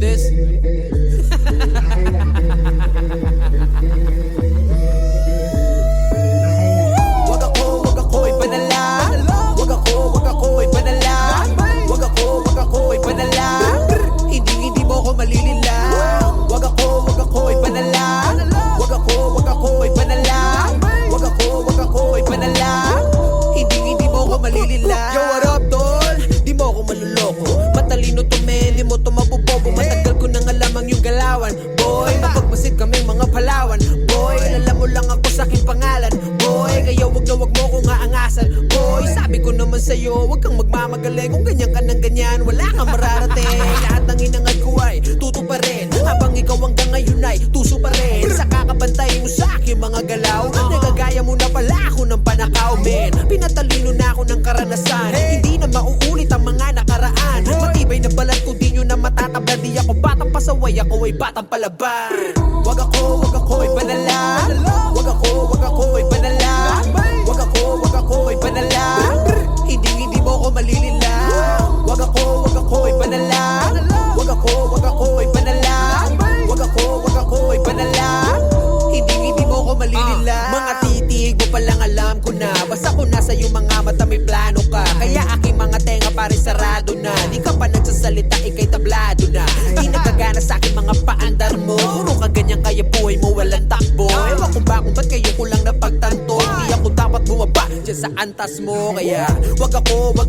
this? Wag ako ipanala. Wag ako ipanala. Wag ako ipanala. Hindi mo ko malilila. Wag ako ipanala. Wag ako ipanala. Wag ako ipanala. Hindi mo ko malilila. Yo, what up, tol? Di mo ko maluloko. Matalino to, men, di mo to mabubobo. Matagal ko nang alam ang iyong galawan. Boy, mapagmasid kaming mga Palawan. Boy, alam mo lang ako sa aking pangalan. Boy, kaya wag mo kong aangasan. Boy, sabi ko naman sa'yo, wag kang magmamagaling. Kung ganyan ka ng ganyan, wala kang mararating. Lahat ng inangad ko ay tuto pa rin. Habang ikaw hanggang ngayon ay tuso pa rin. Sa kakabantay mo sa aking mga galaw, nagagaya mo na pala ako ng panakaw, men. Pinatalino na ako ng karanasan. Hindi na mauulit ang mga nakaraan. Matibay na balat ko, di nyo na matatabla. Di ako batang pasaway, ako ay batang palaban. Wag ako ipanala. Wag ako ipanala. Wag ako ipanala. Hindi mo ko malilila. Wag ako ipanala. Wag ako ipanala. Wag ako ipanala. Hindi mo ko malilila. Mga titig mo palang alam ko na. Basta ko nasa iyong mga mata may plano ka. Kaya aking mga tenga pare sarado na. Di ka pa nagsasalita, ikay tablado na. Di nagkagana sa aking mga paandar mo. Puro ka ganyan kaya buhay mo walang takbo. Ewan ko ba kung ba't kayo ko lang napagtanto. Di ako dapat bumaba dyan sa antas mo. Kaya wag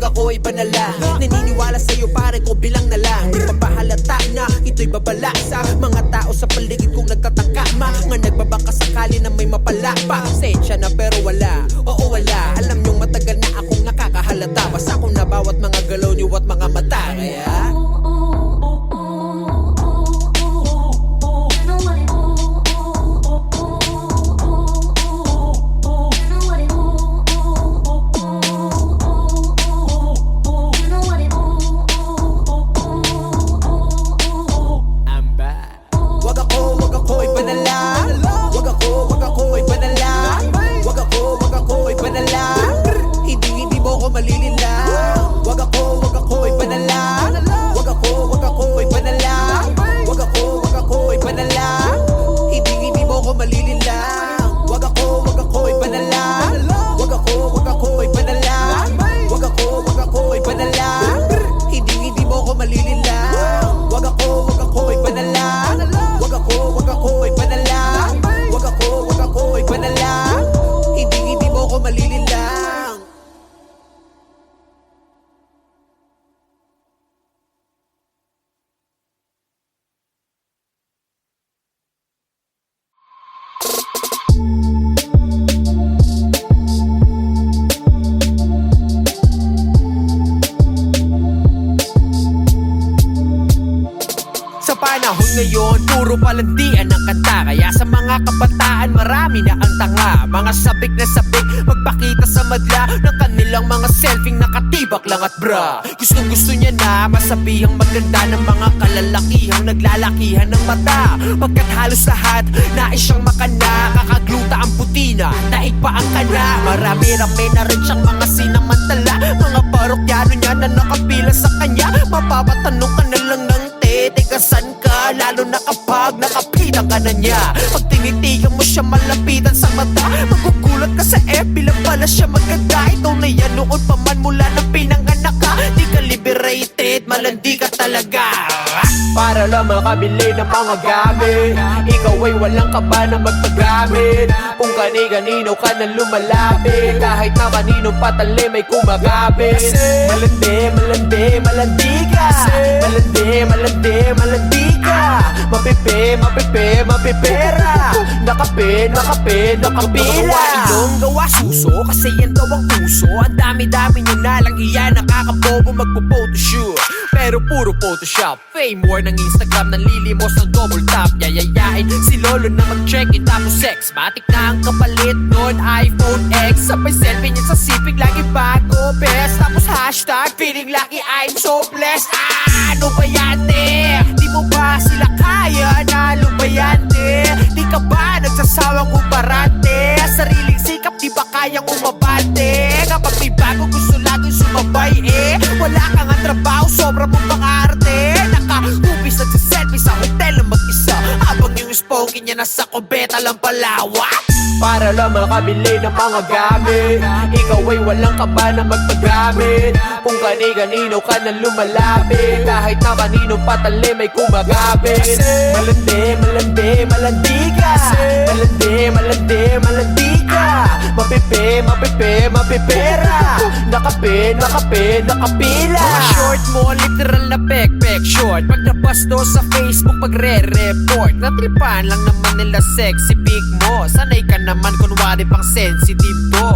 ako ipanala. Naniniwala sa'yo pare ko bilang na lang. Di papahalata na ito'y babala sa mga tao sa paligid kong nagtatangka. Mga nagbabangka sakali na may mapala pa. Sensya na pero wala, oo wala. Alam nyong matagal na akong nakakahalata. Basta ko na bawat mga galaw niyo at mga mata. Kaya wag ako ipanala. Wag ako ipanala. Wag ako ipanala. Hindi mo ko malilila. Wag ako ipanala. Wag ako ipanala. Wag ako ipanala. Hindi mo ko malilila. Wag ako ipanala. Wag ako ipanala. Wag ako ipanala. Hindi mo ko malilila. Wag ako ipanala. Wag ako ipanala. Wag ako ipanala. Hindi mo ko malilila. Sa panahon ngayon, puro palandian ang kanta. Kaya sa mga kabataan, marami na ang tanga. Mga sabik na sabik, magpakita sa madla ng kanilang mga selfie nakatibak lang at bra. Gustong gusto niya na masabihang maganda ng mga kalalakihang naglalakihan ng mata. Pagkat halos lahat, nais siyang makana. Kakagluta ang puti na, daig pa ang kana. Marami-rami na rin siyang mga sinamantala. Mga parokyano niya na nakapila sa kanya. Mapapatanong ka na lang ng teka saan ka? Lalo na kapag nakapitan ka na niya. Pag tinitigan mo siya malapitan sa mata, magugulat ka sa FB lang pala siya maganda. Ikaw na yan noon pa man mula na pinanganak ka. Di ka liberated, malandi ka talaga. Para lang makabili ng mga gamit, ikaw ay walang kaba na magpagamit. Kung kani-kanino ka na lumalapit, kahit na kaninong patali may kumagapit. Malandi ka. Malandi ka. Mapipera. Nakapila. Ilong gawa suso, kasi yan daw ang uso. Ang dami-dami nyo na lang iyan, nakakabobo magpo-photoshoot. Pero puro Photoshop. Fame war ng Instagram, nanlilimos ng double tap. Yayayain si Lolo na mag-check-in tapos sex. Matik na ang kapalit nun, iPhone X. Sabay selfie niya sa sipig, lagi bago best. Tapos hashtag, feeling lucky, I'm so blessed. Ano ba yan, di mo ba sila kaya? Nalo ba yan, di ka ba nagsasawang umarate? Sariling sikap, di ba kayang umabante? Kapag may bago gusto laging sumabay, wala kang ang trabaho, sobra mong pang-arte. Naka-upis at set Tangin niya nasa kubeta lang palawak. Para lang makabili ng mga gamit, ikaw ay walang kaba na magpagamit. Kung kani-kanino ka na lumalapit, kahit na kanino patali may kumagapit. Malandi, malandi, malandi ka. Malandi, malandi, malandi ka. Mapipe, mapipe, mapipera. Nakape, nakape, nakapila. Mga short mo, literal na pek-pek short. Pag nabasto sa Facebook, magre-report. Natripan lang naman nila sexy pic mo. Sanay ka naman, kunwari pang sensitive to.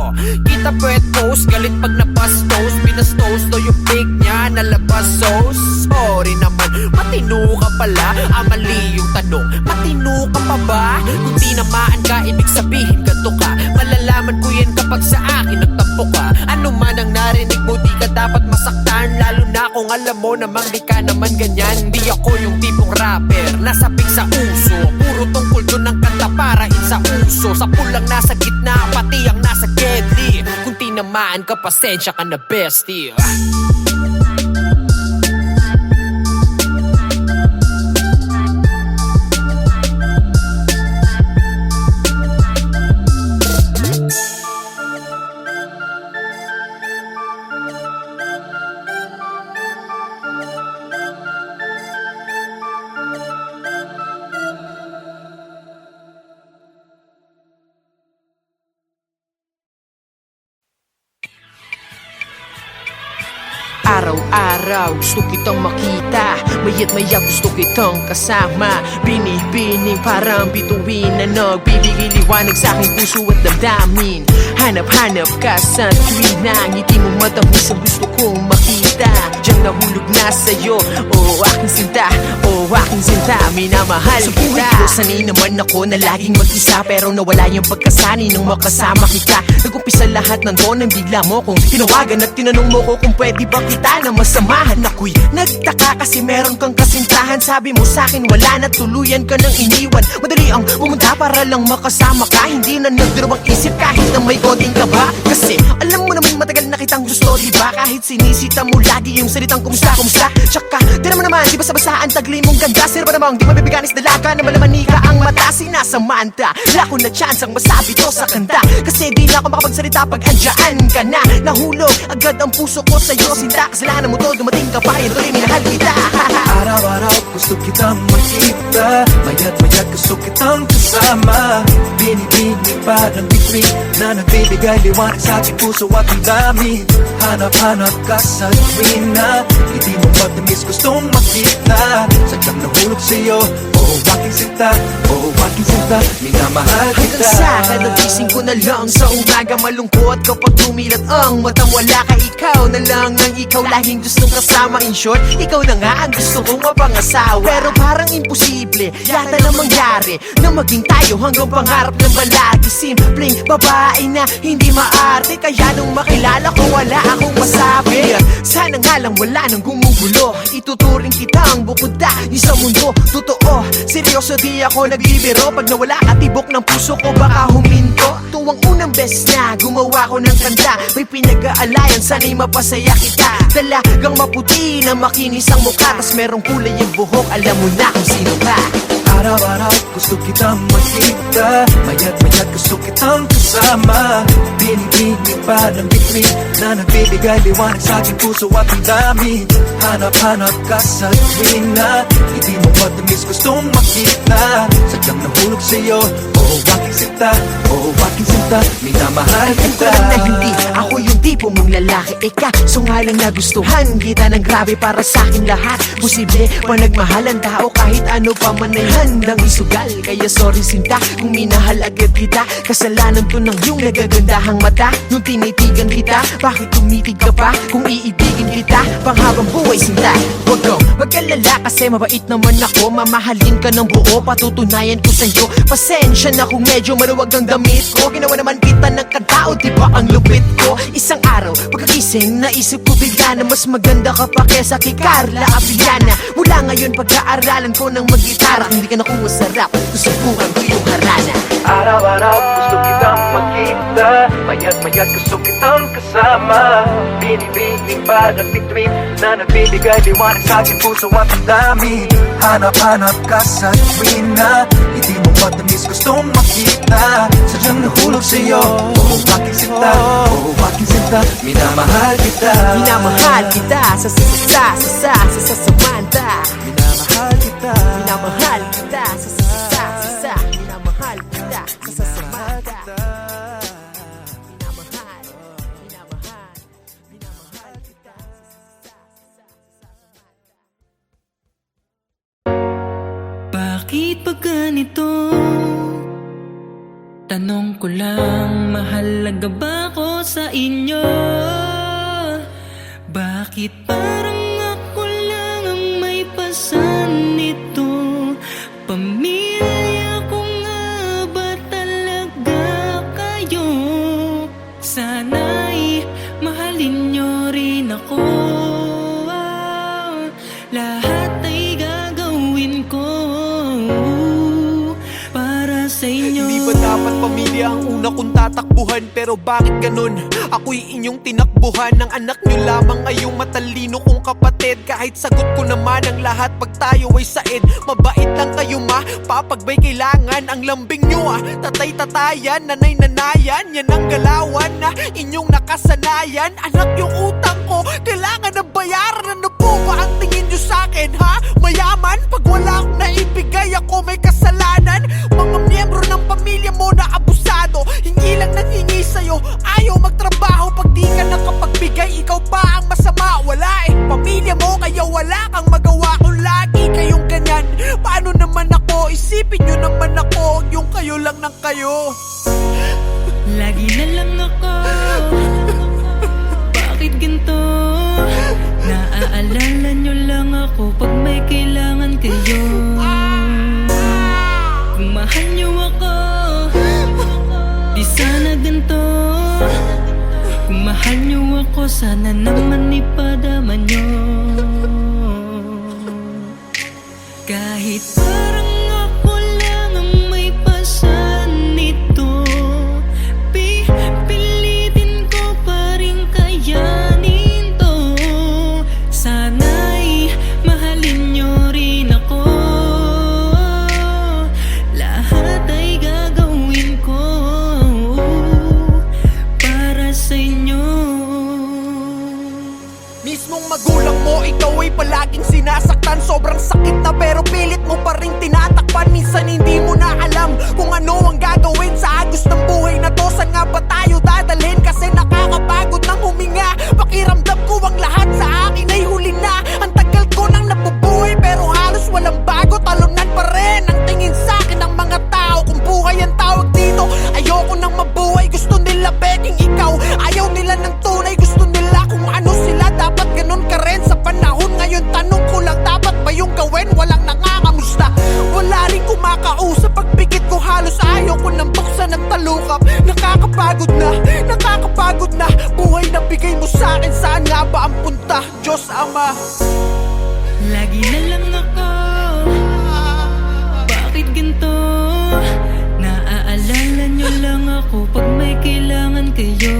Kita pwet post, galit pag nabastos. Binastos to yung pic niya, nalabas sauce. Sorry naman, matino ka pala. Mali yung tanong, matino ka pa ba? Kung tinamaan ka, ibig sabihin ganto ka. Malalaman ko yan kapag sa akin nagtampo ka. Ano man ang narinig mo, di ka dapat masaktan. Lalo na kung alam mo namang di ka naman ganyan. Di ako yung tipong rapper, nasabik sa uso. Puro tungkol doon ng kanta para sa uso. Sa pulang nasa gitna, pati ang nasa deadly. Kung tinamaan ka, pasensya ka na bestie. Araw-araw gusto kitang makita, maya't maya gusto kitang kasama. Binibining parang bituin na nagbibigay liwanag sa aking puso at damdamin. Hanap-hanap ka sa tuwing na ngiti mong matahus ang gusto kong makita. Diyan nahulog na sa'yo, oh aking sinta, oh aking sinta, minamahal kita. Sa buhay ko sanay naman ako na laging mag-isa, pero nawala yung pagkasani nang makasama kita. Nag-umpisa lahat nandun ang bigla mo kong tinawagan at tinanong mo ko kung pwede ba kita na masamahan. Ako'y nagtaka kasi meron kang kasintahan. Sabi mo sa'kin wala na, tuluyan ka nang iniwan. Madali ang pumunta para lang makasama ka. Hindi na nagdurong isip kahit na may konting ka ba. Kasi alam mo naman matagal na kitang gusto, diba? Kahit sinisita mo lagi yung salitang kumusta, kumusta. Tsaka di naman naman, di basta-basaan tagli mong ganda. Sino ba namang di mabibiganis dalaga na malamani ka ang mata. Sinasamanta, wala ko na chance ang masabi to sa kanta. Kasi di na ako makapagsalita pag andyan ka na. Nahulog agad ang puso ko sa'yo, sinta. Kasalanan mo to, dumating ka pa, yun tuloy minahal kita. Araw-araw gusto kitang makita, maya't gusto kitang kasama. Binibining pa ng bituin na nagbibigay liwanag sa aking puso at ang dami. Hanap-hanap ka sa tuwing na hindi mo matamis gustong makita. Sadyang nahulog sa'yo, oh aking sinta, oh aking sinta, minamahal kita. Hanggang sa kanagising ko na lang sa umaga, malungkot kapag tumilat ang matang wala ka. Ikaw na lang ng ikaw, laging gustong kasama. In short, ikaw na nga ang gusto kong mapangasawa. Pero parang imposible, yata na mangyari na maging tayo hanggang pangarap ng balagi. Simpleng babae na hindi maarte, kaya nung makilala ko wala akong masabi. Sana nga lang wala nang gumugulo, ituturing kitang bukod tayo sa mundo. Totoo, seryoso di ako nagbibiro. Pag nawala ka tibok ng puso ko baka huminto. Tuwang unang beses na gumawa ko ng kanta, may pinag-aalayan sana'y mapasaya kita. Talagang maputi na makinis ang mukha, tas merong kulay yung buhok, alam mo na kung sino ka. Araw-araw gusto kitang makita, maya't gusto kitang kasama. Binibining pa ng bituin na nagbibigay liwanag sa aking puso at ang dami. Hanap-hanap ka sa tuwing na hindi mo matamis gustong makita. Sadyang nahulog sa'yo, oh aking sinta, oh aking sinta, minamahal Alam ko kita. lang na hindi ako yung tipo mong lalaki. Ika, so nga lang nagustuhan kita ng grabe para sa akin lahat. Posible pa nagmahal ang tao kahit ano pa man ay handang isugal. Kaya sorry sinta kung minahal agad kita. Kasalanan to ng iyong nagagandahang mata. Nung tinitigan kita, bakit tumitig ka pa? Kung iibigin kita, panghabang buhay sinta. Huwag kang mag-alala kasi mabait naman ako. Mamahalin ka ng buo, patutunayan ko sa'yo. Pasensya na kung medyo maluwag ang damit ko. Ginawa naman kita ng katao, di ba ang lupit ko? Isang araw, pagkagising, naisip ko bigla na mas maganda ka pa kesa kay Carla Abiliana. Mula ngayon, pag-aaralan ko ng mag-gitara. Kung di ka nakuha sa rap, susubukan ko yung harana. Araw-araw gusto kitang makita Maya't maya't gusto kitang kasama Binibining pa ng bituin na nagbibigay liwanag sa aking puso at ang dami Hanap-hanap ka sa tuwina Hindi mo matamis gustong makita Sadyang nahulog sa'yo Oh, aking sinta Oh, aking sinta Minamahal kita Minamahal kita sa Samantha. Minamahal kita Minamahal kita sa minamahal kita sa Samantha. Minamahal kita Bakit ba ganito? Tanong ko lang, mahalaga ba ako sa inyo? Bakit parang ako lang ang may pasan nito? Pamilya ko nga ba talaga kayo? Sana'y mahalin nyo rin ako. Lahat ay gagawin ko para sa inyo. Hindi ba dapat pamilya ang una kong tatakbuhan? Pero bakit ganun? Ako'y inyong tinakbuhan. Ang anak nyo lamang ay yung matalino kong kapatid. Kahit sagot ko naman ang lahat pag tayo ay said. Mabait lang kayo ma, papagbay kailangan. Ang lambing nyo tatay-tatayan, nanay-nanayan. Yan ang galawan na inyong nakasanayan. Anak yung utang ko, kailangan na bayaran. Ano po ba ang tingin nyo sa'kin ha? Mayaman? Pag wala akong naibigay ako may kasalanan. Mga miyembro ng pamilya mo na abusado, hingi lang nang hingi sa'yo, ayaw magtrabaho. Pag di ka nakapagbigay, ikaw pa ang masama. Wala pamilya mo, kaya wala kang magawa. Kung lagi kayong ganyan, paano naman ako? Isipin nyo naman ako, yung kayo lang ng kayo. Lagi na lang ako Bakit ganito? Naaalala nyo lang ako pag may kailangan kayo. Kung mahal nyo ako, di sana ganito. Kung mahal nyo ako, sana naman ipadama nyo. Kahit parang ako lang ang may pasan nito, pipilitin ko pa rin kayanin to. Sana'y mahalin nyo rin ako. Lahat ay gagawin ko para sa inyo. Mismong magulang mo, ikaw ay palaging sinasaktan. Sobrang sakit na pero pilit mo pa rin tinatakpan. Minsan hindi mo na alam kung ano ang gagawin sa agos ng buhay na to. Saan nga ba tayo dadalhin? Kasi nakakapagod ng huminga. Pakiramdam ko ang lahat sa akin ay huli na. Ang tagal ko nang nabubuhay pero halos walang bago. Talunan pa rin ang tingin sa akin ng mga tao. Kung buhay ang tawag dito, ayoko nang mabuhay. Gusto nila peking ikaw, ayaw nila ng tunay. Gusto nila kung ano sila, dapat ganun ka rin sa panahon ngayon. Tanong ko lang, dapat ba yung gawin? Walang nangangamusta, wala rin kumakausap. Pagpikit ko halos ayaw ko nang buksan at talukap. Nakakapagod na buhay na bigay mo sa akin. Saan nga ba ang punta? Diyos Ama. Lagi na lang ako Bakit ganito? Naaalala nyo lang ako pag may kailangan kayo.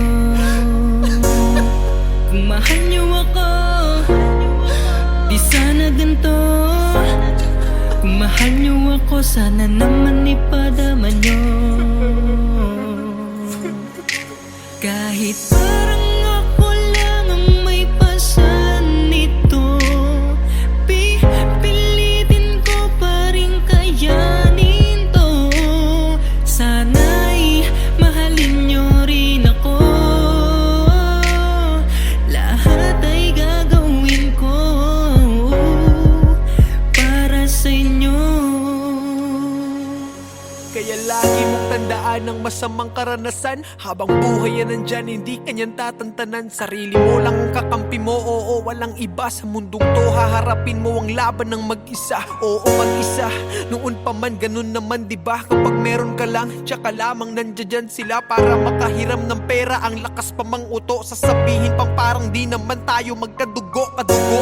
Kung mahal nyo ako, di sana ganito. Kung mahal nyo ako, sana naman ipadama nyo. Kahit parang ako lang ang may pasan nito, pipilitin ko pa rin kayanin to. Sana'y mahalin nyo rin ako. Lahat ay gagawin ko para sa inyo. Kaya lagi mong tandaan ang masamang karanasan. Habang buhay yan nandyan, hindi kanyan tatantanan. Sarili mo lang ang kakampi mo, oo, walang iba. Sa mundong to, haharapin mo ang laban ng mag-isa. Oo, mag-isa, noon pa man ganun naman, diba? Kapag meron ka lang, tsaka lamang nandiyan sila para makahiram ng pera. Ang lakas pa mang uto, sasabihin pang parang di naman tayo magkadugo. Kadugo,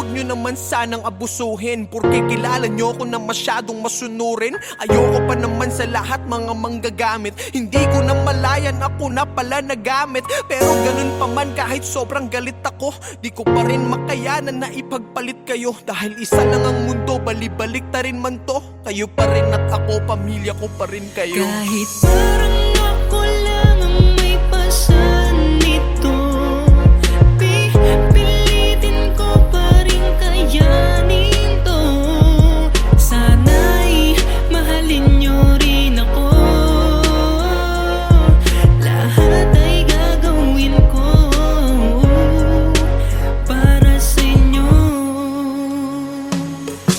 wag nyo nyo naman sanang abusuhin, porque kilala nyo ko na masyadong masunurin. Ayoko pa naman sa lahat mga manggagamit. Hindi ko na malayan ako na pala nagamit. Pero ganun pa man, kahit sobrang galit ako, di ko pa rin makayanan na ipagpalit kayo. Dahil isa lang ang mundo, balibalik ta rin man to. Kayo pa rin at ako, pamilya ko pa rin kayo. Kahit parang ako lang ang may pasan nito, pipilitin ko pa rin kayanin to. Sana'y mahalin nyo rin ako, lahat ay gagawin ko para sa inyo.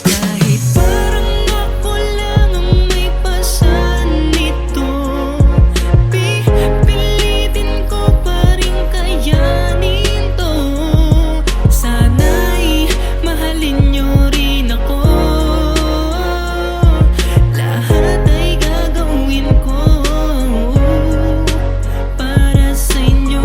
Kahit parang ako lang ang may pasan nito, pipilitin ko pa rin kayanin to. Sana'y mahalin nyo rin ako, lahat ay gagawin ko para sa inyo.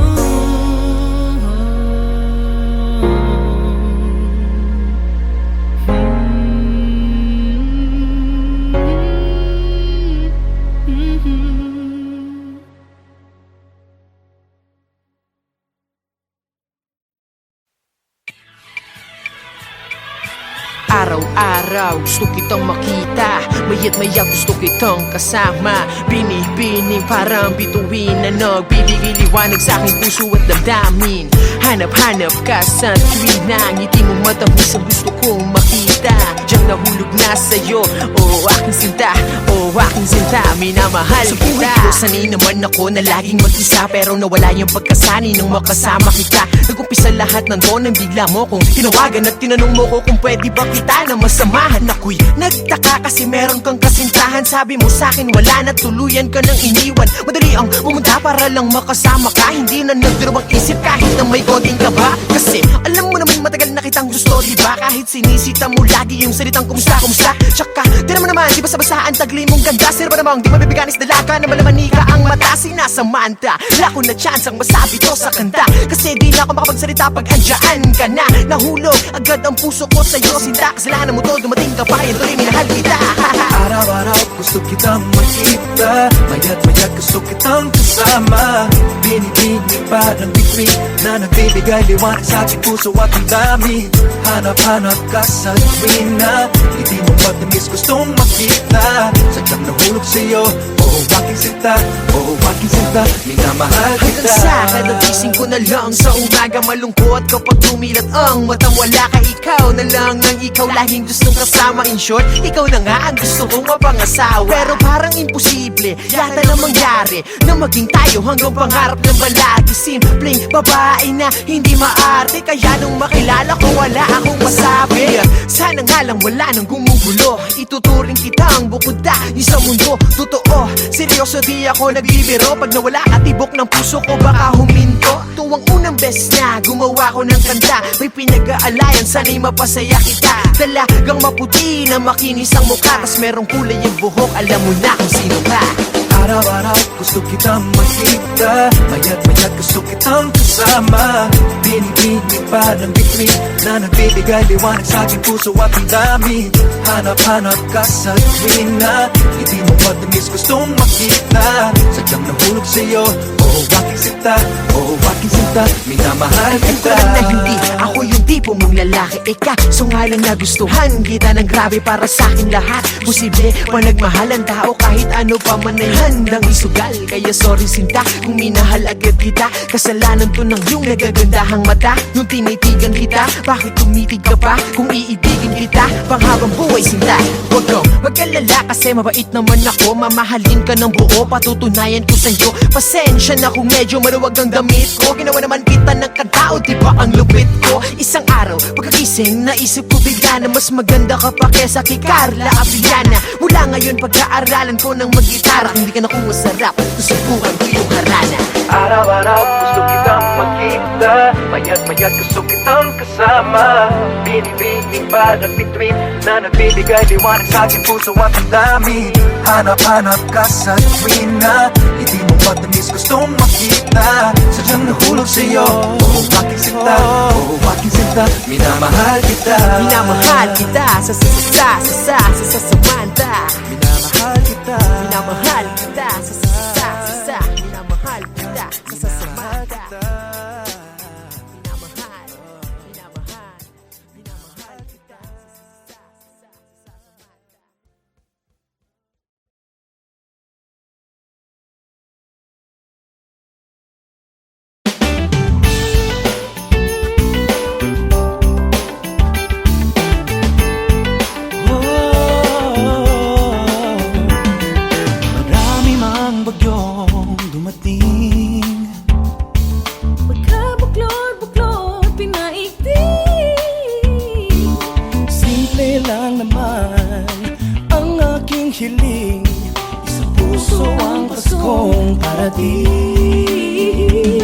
Araw-araw gusto kitang makita, maya't maya gusto kitang kasama. Binibining parang bituin na nagbibigay liwanag sa aking puso at damdamin. Hanap-hanap ka sa tuwing na ngiti mong matapos ang gusto kong makita. Diyan nahulog na sa'yo, oh aking sinta, oh aking sinta, minamahal kita. Sa buhay ko sanay naman ako na laging mag-isa, pero nawala yung pagkasani nung makasama kita. Nag-umpisa lahat ng doon nang bigla mo kong tinawagan at tinanong mo ko kung pwede ba kita na masamahan. Ako'y nagtaka kasi meron kang kasintahan. Sabi mo sa'kin wala na, tuluyan ka nang iniwan. Madali ang pumunta para lang makasama ka, hindi na nagdurubang isip kahit na may konting kaba. Kasi alam mo naman matagal na kitang gusto, diba? Kahit sinisita mo lagi yung salitang kumusta, kumusta. Tsaka di naman di basa-basaan tagli mong ganda. Sino ba namang di mabibiganis dalaga na malamani ka ang mata? Sinasamanta, wala ko na chance ang masabi to sa kanta, kasi di na ako makapagsalita pag andyan ka na. Nahulog agad ang puso ko sa'yo, sinta. Kasalanan mo to, dumating ka pa, yan tuloy minahal kita. Araw-araw gusto kitang makita, maya't maya gusto kitang kasama. Binibining pa ng bituin na nagbibigay liwanag sa aking puso at ang dami. Hanap-hanap ka sa tuwing na hindi mo matamis gustong makita. Sadyang nahulog sa'yo, oh aking sinta, oh aking sinta, minamahal kita. Hanggang sa kadagising ko na lang sa umaga, malungkot kapag tumilat ang matang wala ka. Ikaw na lang nang ikaw laging gustong kasama. In short, ikaw na nga ang gusto kong mapangasawa. Pero parang imposible yata na mangyari na maging tayo hanggang pangarap ng balagi. Simpleng babae na hindi maarte, kaya nung makilala ko wala akong masabi. Sana nga lang wala nang gumugulo, ituturing kitang bukod tayo sa mundo. Totoo, seryoso di ako nagbibiro, pag nawala ka tibok ng puso ko baka huminto. Tuwang unang best na gumawa ko ng kanta, may pinag-aalayan sana'y mapasaya kita. Talagang maputi na makinis ang mukha, tas merong kulay yung buhok, alam mo na kung sino ka. Araw-araw gusto kitang makita, maya't maya gusto kitang kasama. Binibining pa ng bituin na nagbibigay liwanag sa aking puso at ang dami. Hanap-hanap ka sa tuwing na hindi mo matamis gustong makita. Sadyang nahulog sa'yo, oh aking sinta, oh aking sinta, minamahal Alam ko kita. lang na hindi ako yung tipo mong lalaki. Ika, so nga lang nagustuhan kita ng grabe para sa akin lahat. Posible pa nagmahal ang tao kahit ano pa man ay handang isugal. Kaya sorry sinta kung minahal agad kita, kasalanan to ng iyong nagagandahang mata. Nung tinitigan kita, bakit tumitig ka pa? Kung iibigin kita panghabang buhay sinta, huwag kang mag-alala kasi mabait naman ako. Mamahalin ka ng buo, patutunayan ko sa'yo. Pasensya na kung medyo maluwag ang damit ko, ginawa naman kita ng katao, diba ang lupit ko? Isang araw, pagkagising, naisip ko bigla na mas maganda ka pa kesa kay Carla Abiliana. Mula ngayon pag-aaralan ko ng mag-gitara, hindi ka na kung masarap, susubukan ko yung harana. Araw-araw gusto kitang makita, maya't maya gusto kitang kasama. Binibining parang bituin na nagbibigay liwanag sa aking puso at damdamin. Hanap-hanap ka sa tuwina, hindi mo matamis gustong makita. Sadyang nahulog sa'yo, oh aking sinta, oh aking sinta. Minamahal kita, Minamahal kita sa Samantha. minamahal kita, Minamahal kita sa minamahal kita sa Samantha. Minamahal, minamahal kita sa marami mang bagyong dumating. Pagkabuklod-buklod, pinaigting. Simple lang naman ang aking hiling, sa puso ang Paskong parating.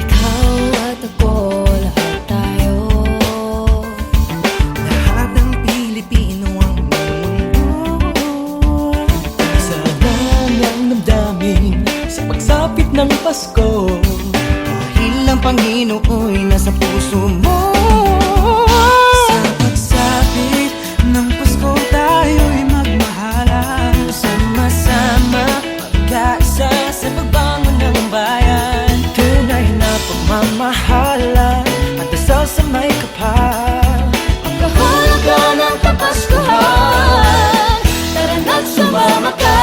Ikaw at ako, lahat tayo. Lahat ng Pilipino ang mundo, sa danyang damdamin sa pagsapit ng Pasko. Dahil ang Panginooy nasa puso mo. Sa pagsapit ng Pasko tayo'y magmahalan, sama-sama magkaisa sa pagbangon ng bayan. Tunay na pagmamahalan at dasal sa may kapal. Ang kahulugan ng Kapaskuhan, tara na't sumama ka.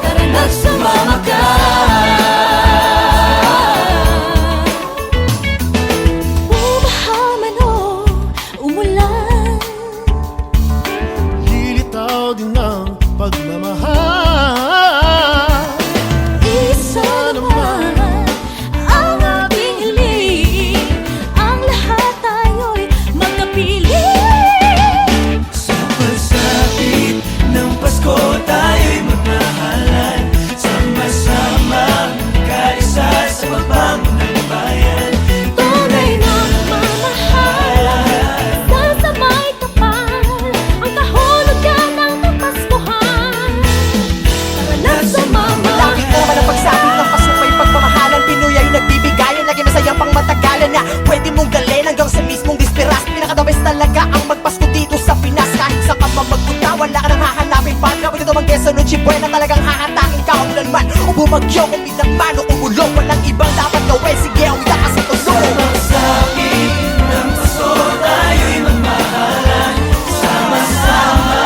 Tara na't sumama ka. Bumaha man o umulan, Lilitaw din ang pagmamahal. isa naman ang ating hiling. Ang lahat tayo'y magkapiling. Sa pagsapit ng Pasko tayo'y magmahalan, sama-sama magkaisa sa pagbangon ng bayan. Tunay na pagmamahal, sasamay kapal, ang kahulugan ng Kapaskuhan. Tara na't sumama. Malaki naman ang pagsabing ng Pasko ay pagmamahalan. Pinoy ay nagbibigayan, lagi masayang pang matagalan na pwede mong dalhin hanggang sa mismong disperas. Pinaka-the best talaga ang magpasko dito sa Pinas. Kahit sa ka pa magpunta, wala ka nang hahanapin pa. Kapag ito mag-Quezon o Chibuena, talagang hahatakin ka kung man o bumagyo, kung binaman o umulong. Walang ibang dapat gawin, sige ang ka sa tulong. Pagsapit ng Pasko tayo'y magmahalan, sama-sama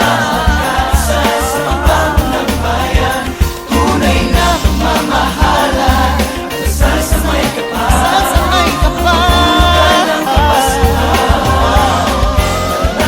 magkaisa sa pagbangon ng bayan. Tunay na pagmamahalan, dasal sa may kapal. Kahulugan ng Kapaskuhan, tara na't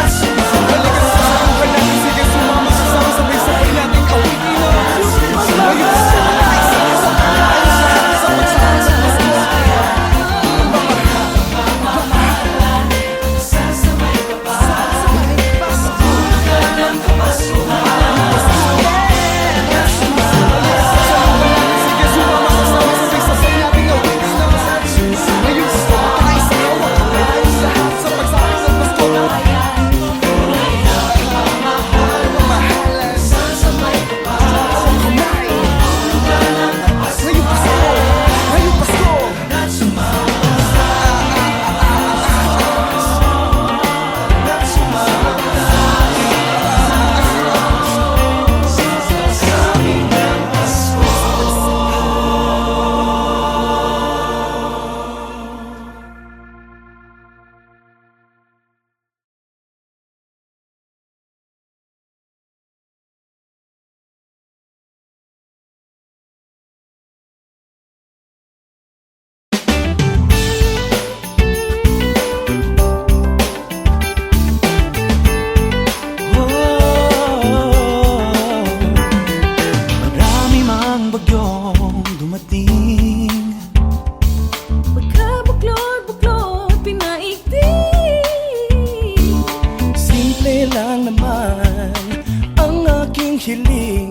hiling,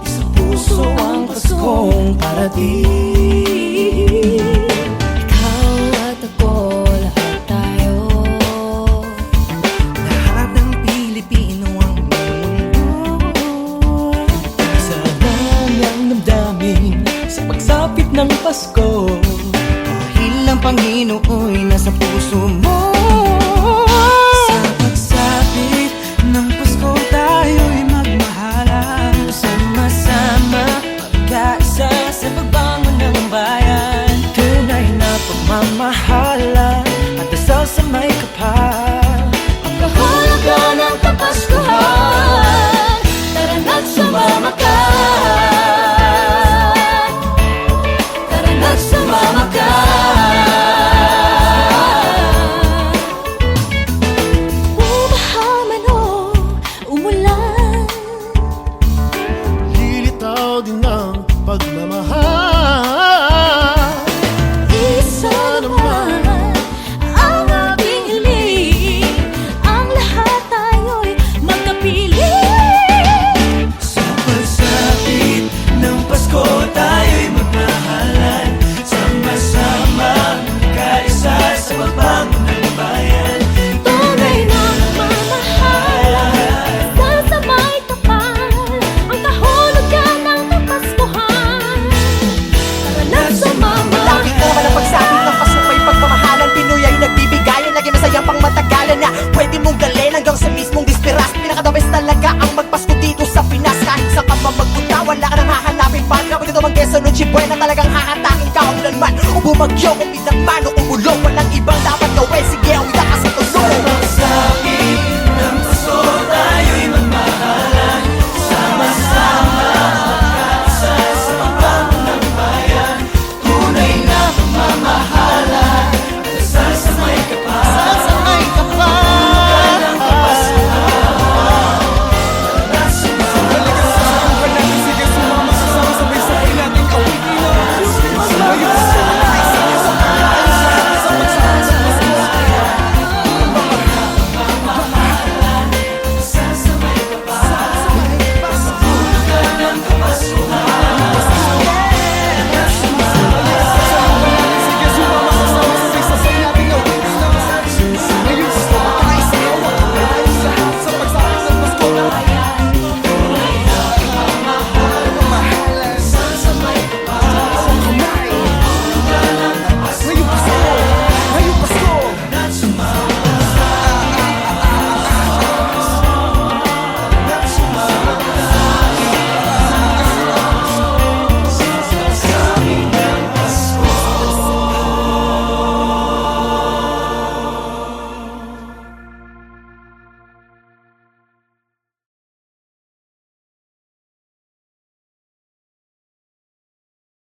sa puso ang Paskong parating. Ikaw at ako, sa puso mo